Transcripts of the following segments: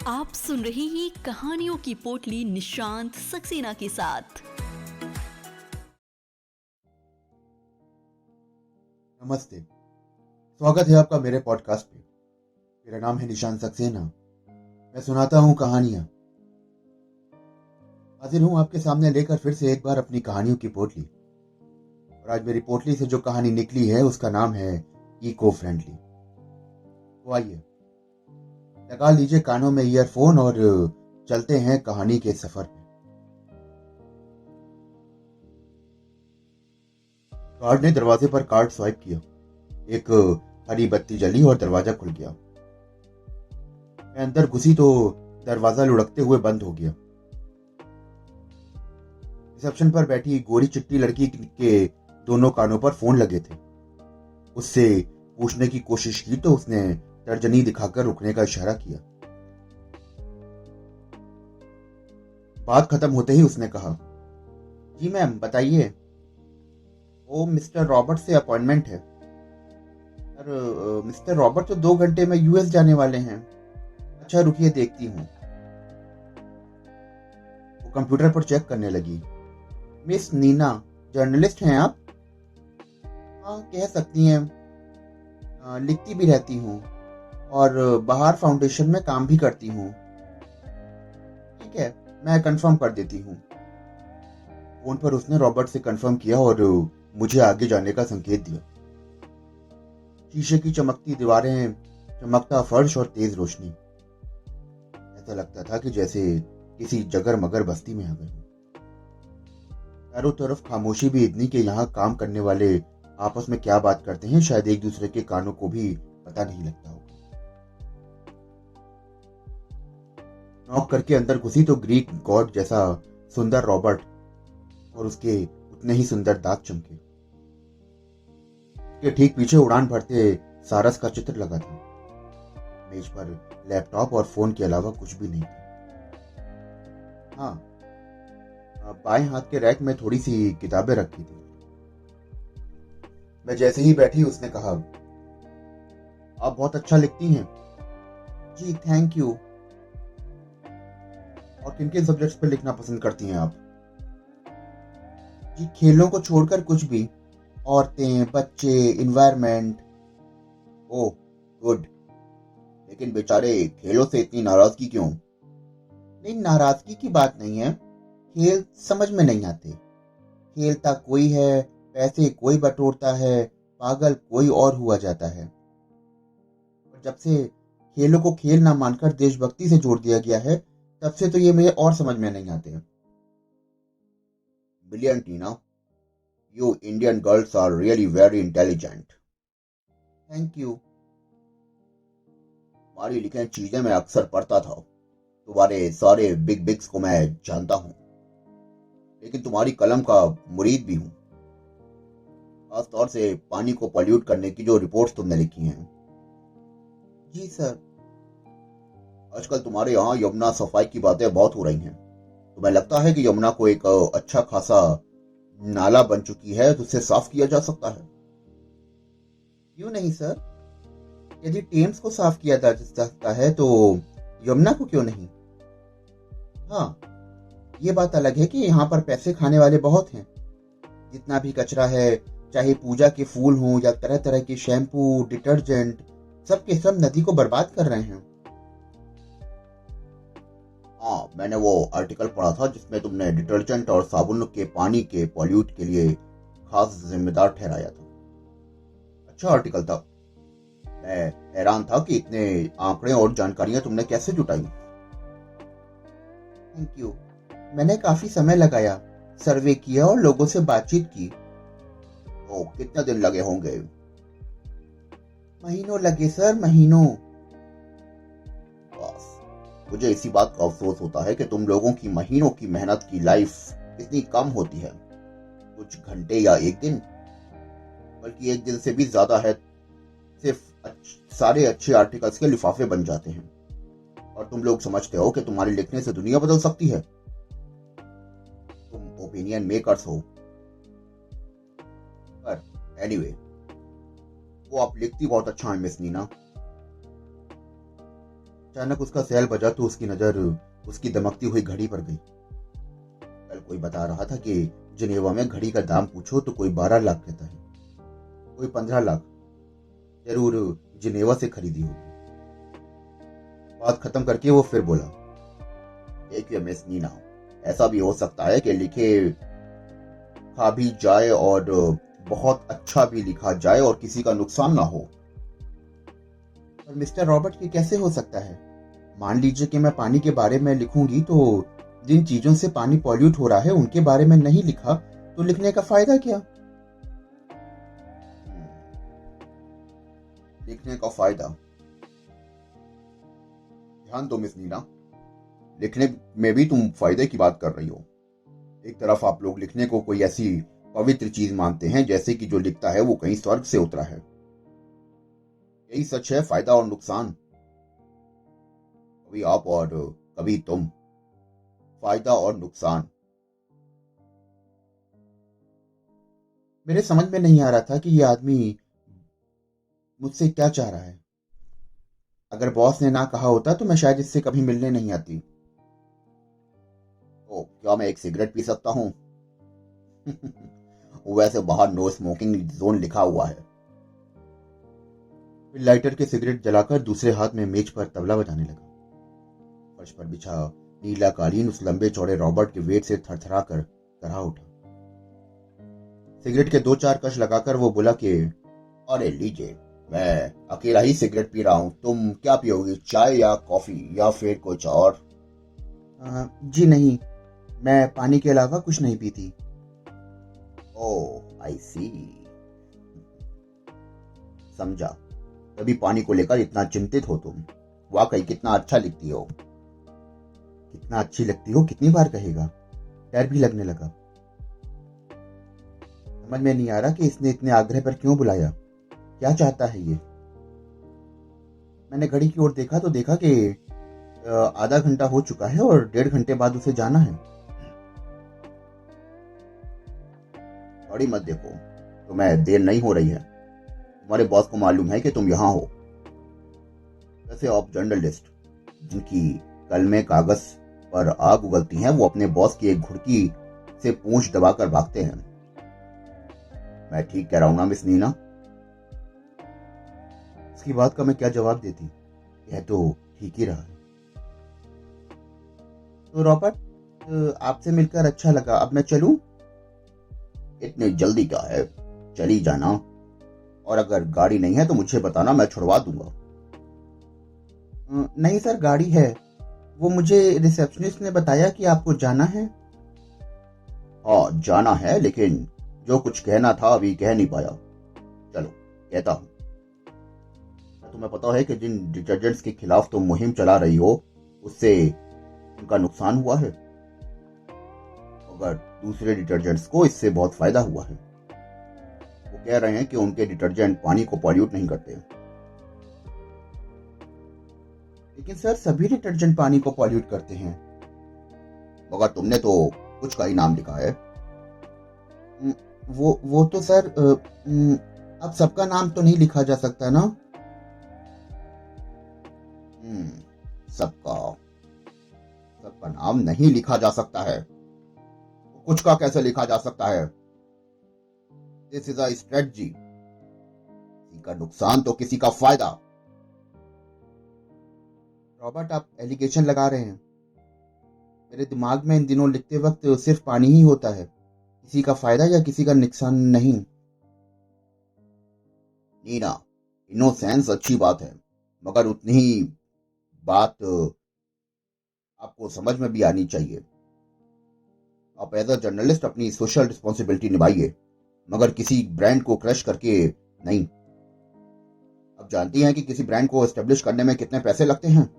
आप सुन रहे हैं कहानियों की पोटली निशांत सक्सेना के साथ। नमस्ते। स्वागत है आपका मेरे पॉडकास्ट पे। मेरा नाम है निशांत सक्सेना। मैं सुनाता हूँ कहानियाँ। हाजिर हूँ आपके सामने लेकर फिर से एक बार अपनी कहानियों की पोटली। और आज मेरी पोटली से जो कहानी निकली है उसका नाम है इको फ्रेंडली। तो आइए, लगा लीजिए कानों में ईयरफोन और चलते हैं कहानी के सफर पे। गार्ड ने दरवाजे पर कार्ड स्वाइप किया। एक हरी बत्ती जली और दरवाजा खुल गया। मैं अंदर घुसी तो दरवाजा लुढ़कते हुए बंद हो गया। रिसेप्शन पर बैठी गोरी चिट्टी लड़की के दोनों कानों पर फोन लगे थे। उससे पूछने की कोशिश की तो उसने तर्जनी दिखाकर रुकने का इशारा किया। बात खत्म होते ही उसने कहा, जी मैम बताइए। वो मिस्टर रॉबर्ट से अपॉइंटमेंट है। सर, मिस्टर रॉबर्ट तो 2 घंटे में यूएस जाने वाले हैं। अच्छा रुकिए देखती हूँ। वो कंप्यूटर पर चेक करने लगी। मिस नीना, जर्नलिस्ट हैं आप? हाँ कह सकती हैं। लिखती भी रहती हूँ और बाहर फाउंडेशन में काम भी करती हूँ। ठीक है, मैं कंफर्म कर देती हूँ। फोन पर उसने रॉबर्ट से कंफर्म किया और मुझे आगे जाने का संकेत दिया। शीशे की चमकती दीवारें, चमकता फर्श और तेज रोशनी। ऐसा लगता था कि जैसे किसी जगर मगर बस्ती में आ गए हूं। चारों तरफ खामोशी भी इतनी कि यहाँ काम करने वाले आपस में क्या बात करते हैं शायद एक दूसरे के कानों को भी पता नहीं लगता होगा। नॉक करके अंदर घुसी तो ग्रीक गॉड जैसा सुंदर रॉबर्ट और उसके उतने ही सुंदर दांत चमके। उसके ठीक पीछे उड़ान भरते सारस का चित्र लगा था। मेज पर लैपटॉप और फोन के अलावा कुछ भी नहीं था। हाँ, बाएं हाथ के रैक में थोड़ी सी किताबें रखी थी। मैं जैसे ही बैठी उसने कहा, आप बहुत अच्छा लिखती हैं। जी थैंक यू। और किन किन सब्जेक्ट्स पर लिखना पसंद करती हैं आप? जी खेलों को छोड़कर कुछ भी। औरतें, बच्चे, इन्वायरमेंट। Oh good. लेकिन बेचारे खेलों से इतनी नाराजगी क्यों? नहीं, नाराजगी की बात नहीं है। खेल समझ में नहीं आते। खेलता कोई है, पैसे कोई बटोरता है, पागल कोई और हुआ जाता है। और जब से खेलों को खेल ना मानकर देशभक्ति से जोड़ दिया गया है, तब से तो ये मुझे और समझ में नहीं आते। Brilliant Tina, you Indian girls are really very intelligent. Thank you. तुम्हारी लिखी चीजें मैं अक्सर पढ़ता था। तुम्हारे सारे बिग बिग्स को मैं जानता हूँ, लेकिन तुम्हारी कलम का मुरीद भी हूँ। खास तौर से पानी को पॉल्यूट करने की जो रिपोर्ट्स तुमने लिखी हैं। जी सर। आजकल तुम्हारे यहाँ यमुना सफाई की बातें बहुत हो रही हैं। तुम्हें लगता है कि यमुना को एक अच्छा खासा नाला बन चुकी है तो उसे साफ किया जा सकता है? क्यों नहीं सर, यदि टेम्स को साफ किया जा सकता है तो यमुना को क्यों नहीं? हाँ, ये बात अलग है कि यहाँ पर पैसे खाने वाले बहुत हैं। जितना भी कचरा है, चाहे पूजा के फूल हों या तरह तरह के शैम्पू, डिटर्जेंट, सब के सब नदी को बर्बाद कर रहे हैं। हाँ, मैंने वो आर्टिकल पढ़ा था जिसमें तुमने डिटर्जेंट और साबुन के पानी के पॉल्यूट के लिए खास जिम्मेदार ठहराया था। अच्छा आर्टिकल था। मैं हैरान था कि इतने आंकड़े और जानकारियां तुमने कैसे जुटाई। Thank you. मैंने काफी समय लगाया, सर्वे किया और लोगों से बातचीत की। तो कितने दिन लगे होंगे? महीनों लगे सर, महीनों। बस, मुझे इसी बात का अफसोस होता है कि तुम लोगों की महीनों की मेहनत की लाइफ इतनी कम होती है। कुछ घंटे या एक दिन, बल्कि एक दिन से भी ज्यादा है। सिर्फ सारे अच्छे आर्टिकल्स के लिफाफे बन जाते हैं और तुम लोग समझते हो कि तुम्हारे लिखने से दुनिया बदल सकती है। तुम ओपिनियन मेकर्स हो। पर एनीवे, वो आप लिखती बहुत अच्छा है मिस नीना। अचानक उसका सेल बजा तो उसकी नजर उसकी दमकती हुई घड़ी पर गई। कल कोई बता रहा था कि जिनेवा में घड़ी का दाम पूछो तो कोई 12 लाख कहता है, कोई 15 लाख। जरूर जिनेवा से खरीदी होगी। बात खत्म करके वो फिर बोला, देखिए मिस नीना, ऐसा भी हो सकता है कि लिखे खा भी जाए और बहुत अच्छा भी लिखा जाए और किसी का नुकसान ना हो। पर मिस्टर रॉबर्ट, ये कैसे हो सकता है? मान लीजिए कि मैं पानी के बारे में लिखूंगी तो जिन चीजों से पानी पॉल्यूट हो रहा है उनके बारे में नहीं लिखा तो लिखने का फायदा क्या? लिखने का फायदा? ध्यान दो मिस नीना, लिखने में भी तुम फायदे की बात कर रही हो। एक तरफ आप लोग लिखने को कोई ऐसी पवित्र चीज मानते हैं जैसे कि जो लिखता है वो कहीं स्वर्ग से उतरा है। यही सच है, फायदा और नुकसान। कभी आप और कभी तुम। फायदा और नुकसान। मेरे समझ में नहीं आ रहा था कि ये आदमी मुझसे क्या चाह रहा है। अगर बॉस ने ना कहा होता तो मैं शायद इससे कभी मिलने नहीं आती। तो क्या मैं एक सिगरेट पी सकता हूँ? वैसे बाहर नो स्मोकिंग जोन लिखा हुआ है। फिर लाइटर के सिगरेट जलाकर दूसरे हाथ में मेज पर तबला बजाने लगा। फर्श पर बिछा नीला कालीन उस लंबे चौड़े रॉबर्ट के वेट से थरथरा कर करा उठा। सिगरेट के 2-4 कश लगाकर वो बोला कि अरे लीजिए, मैं अकेला ही सिगरेट पी रहा हूं, तुम क्या पियोगी, चाय या कॉफी या फिर कुछ और? जी नहीं, मैं पानी के अलावा कुछ नहीं पीती। ओह आई सी, समझा। तभी पानी को लेकर इतना चिंतित हो तुम। वाकई कितना अच्छा लिखती हो। कितना अच्छी लगती हो कितनी बार कहेगा? डर भी लगने लगा। समझ में नहीं आ रहा कि इसने इतने आग्रह पर क्यों बुलाया। क्या चाहता है ये? मैंने घड़ी की ओर देखा तो देखा कि आधा घंटा हो चुका है और 1.5 घंटे बाद उसे जाना है। घड़ी मत देखो, तुम्हें देर नहीं हो रही है। तुम्हारे बॉस को मालूम है कि तुम यहाँ हो। वैसे आप जर्नलिस्ट जिनकी कलमें कागज पर आग उगलती हैं, वो अपने बॉस की एक घुड़की से पूंछ दबाकर भागते हैं। मैं ठीक कह रहा हूं ना मिस नीना? इसकी बात का मैं क्या जवाब देती? यह तो ठीक ही रहा है। तो रॉबर्ट, आपसे मिलकर अच्छा लगा। अब मैं चलूं? इतनी जल्दी क्या है, चली जाना। और अगर गाड़ी नहीं है तो मुझे बताना, मैं छुड़वा दूंगा। नहीं सर, गाड़ी है। वो मुझे रिसेप्शनिस्ट ने बताया कि आपको जाना है। हाँ जाना है, लेकिन जो कुछ कहना था अभी कह नहीं पाया। चलो कहता हूं। तुम्हें पता है कि जिन डिटर्जेंट्स के खिलाफ तुम मुहिम चला रही हो उससे उनका नुकसान हुआ है, मगर दूसरे डिटर्जेंट्स को इससे बहुत फायदा हुआ है। वो कह रहे हैं कि उनके डिटर्जेंट पानी को पॉल्यूट नहीं करते। लेकिन सर, सभी डिटर्जेंट पानी को पॉल्यूट करते हैं। मगर तुमने तो कुछ का ही नाम लिखा है। वो तो सर, अब सबका नाम तो नहीं लिखा जा सकता ना। सबका सबका नाम नहीं लिखा जा सकता है। कुछ का कैसे लिखा जा सकता है? This is a strategy. किसी का नुकसान तो किसी का फायदा। रॉबर्ट, आप एलिगेशन लगा रहे हैं। मेरे दिमाग में इन दिनों लिखते वक्त सिर्फ पानी ही होता है, किसी का फायदा या किसी का नुकसान नहीं। नीना, इनोसेंस अच्छी बात है, मगर उतनी ही बात आपको समझ में भी आनी चाहिए। आप एज अ जर्नलिस्ट अपनी सोशल रिस्पॉन्सिबिलिटी निभाइए, मगर किसी ब्रांड को क्रश करके नहीं। आप जानती हैं कि किसी ब्रांड को एस्टेब्लिश करने में कितने पैसे लगते हैं।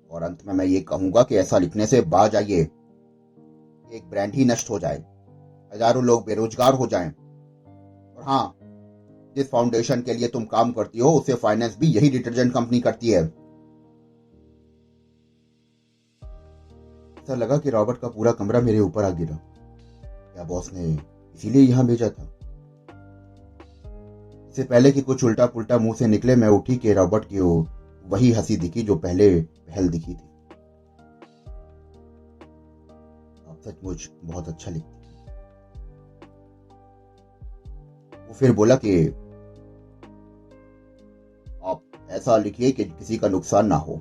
और अंत में मैं ये कहूंगा कि ऐसा लिखने से बाज आइए। एक ब्रांड ही नष्ट हो जाए, हजारों लोग बेरोजगार हो जाएं। और हाँ, जिस फाउंडेशन के लिए तुम काम करती हो उसे फाइनेंस भी यही डिटर्जेंट कंपनी करती है। ऐसा लगा कि रॉबर्ट का पूरा कमरा मेरे ऊपर आ गिरा। क्या बॉस ने इसीलिए यहां भेजा था? इससे पहले कि कुछ उल्टा पुल्टा मुंह से निकले, मैं उठी कि रॉबर्ट की वही हंसी दिखी जो पहल दिखी थी। आप सचमुच बहुत अच्छा लिखती हैं। वो फिर बोला कि आप ऐसा लिखिए कि किसी का नुकसान ना हो।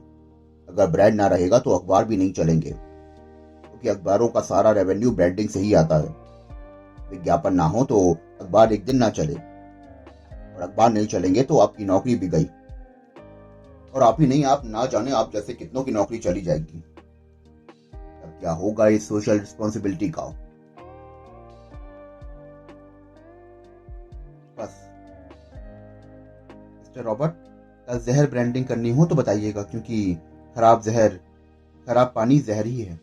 अगर ब्रांड ना रहेगा तो अखबार भी नहीं चलेंगे, क्योंकि अखबारों का सारा रेवेन्यू ब्रांडिंग से ही आता है। विज्ञापन ना हो तो अखबार एक दिन ना चले, और अखबार नहीं चलेंगे तो आपकी नौकरी भी गई। और आप ही नहीं, आप ना जाने आप जैसे कितनों की नौकरी चली जाएगी। अब क्या होगा इस सोशल रिस्पॉन्सिबिलिटी का। बस मिस्टर रॉबर्ट, कल जहर ब्रांडिंग करनी हो तो बताइएगा, क्योंकि खराब पानी जहर ही है।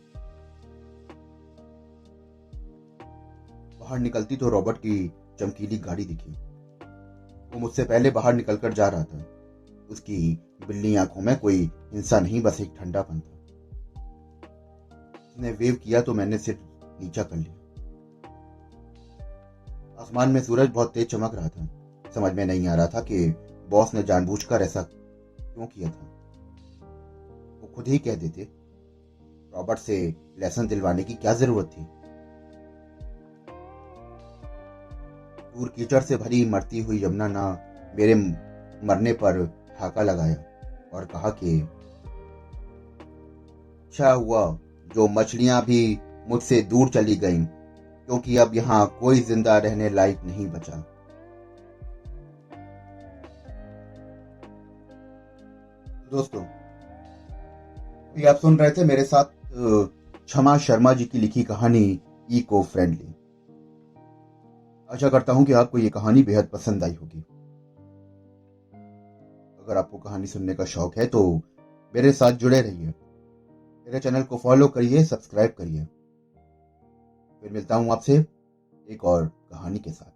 बाहर निकलती तो रॉबर्ट की चमकीली गाड़ी दिखी। वो मुझसे पहले बाहर निकलकर जा रहा था। उसकी बिल्ली आंखों में कोई हिंसा नहीं, बस एक ठंडापन था। उसने वेव किया तो मैंने सिर नीचा कर लिया। आसमान में सूरज बहुत तेज चमक रहा था। समझ में नहीं आ रहा था कि बॉस ने जानबूझकर ऐसा क्यों किया था। वो खुद ही कह देते, रॉबर्ट से लेसन दिलवाने की क्या जरूरत थी। दूर कीचड़ से भरी मरती हुई यमुना ना मेरे मरने पर ठाका लगाया और कहा कि अच्छा हुआ जो मछलियां भी मुझसे दूर चली गईं, क्योंकि अब यहां कोई जिंदा रहने लायक नहीं बचा। दोस्तों, अभी आप सुन रहे थे मेरे साथ क्षमा शर्मा जी की लिखी कहानी इको फ्रेंडली। आशा करता हूं कि आपको ये कहानी बेहद पसंद आई होगी। अगर आपको कहानी सुनने का शौक है तो मेरे साथ जुड़े रहिए। मेरे चैनल को फॉलो करिए, सब्सक्राइब करिए। फिर मिलता हूं आपसे एक और कहानी के साथ।